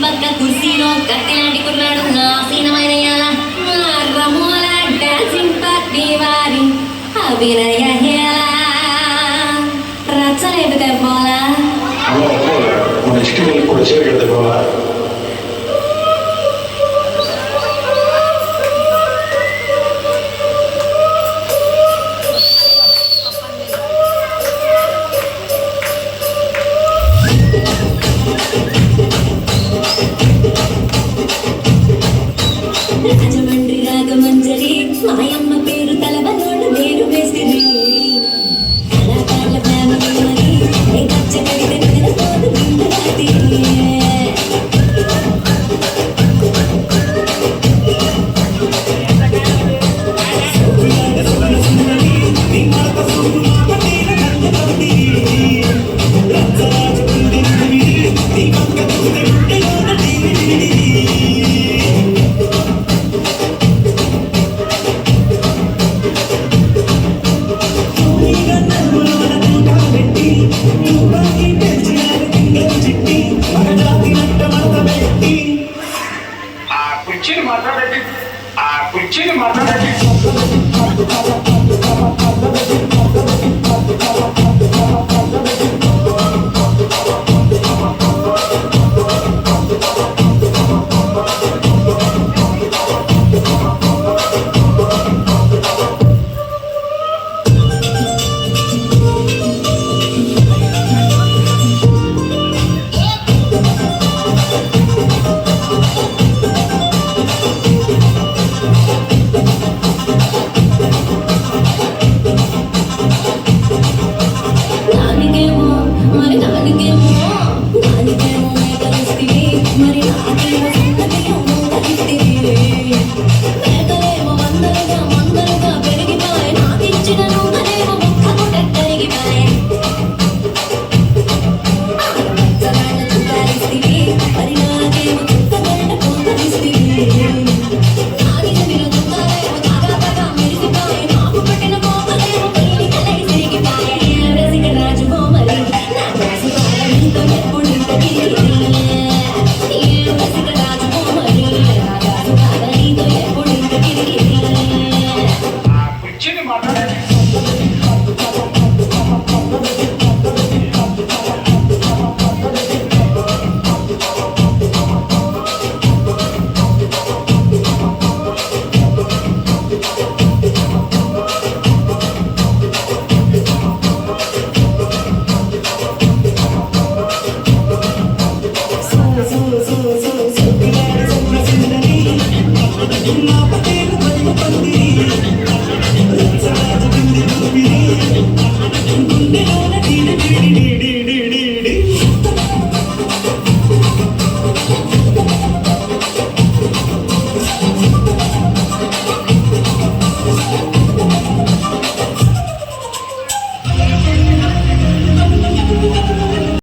పక్క కుర్సీలో కట్టెలాంటి కుర్రాడు నాశనమైన రమోల dancing party వారి అభినయ రచ్చలేదు తెప్పోలా మన ఇష్టం కూడా చేయగలదు బాబా. రాజమండ్రి రాగమంజరి మాయమ్మ పేరు తలబనోడు నేను వేసిరి కళాకారుల ఫ్యామిలీ మరి ఏ కచ్చ కడితే నిలబోదు నిండు రాతి కుర్చీని మాట్లాడండి. మరి నాకేమో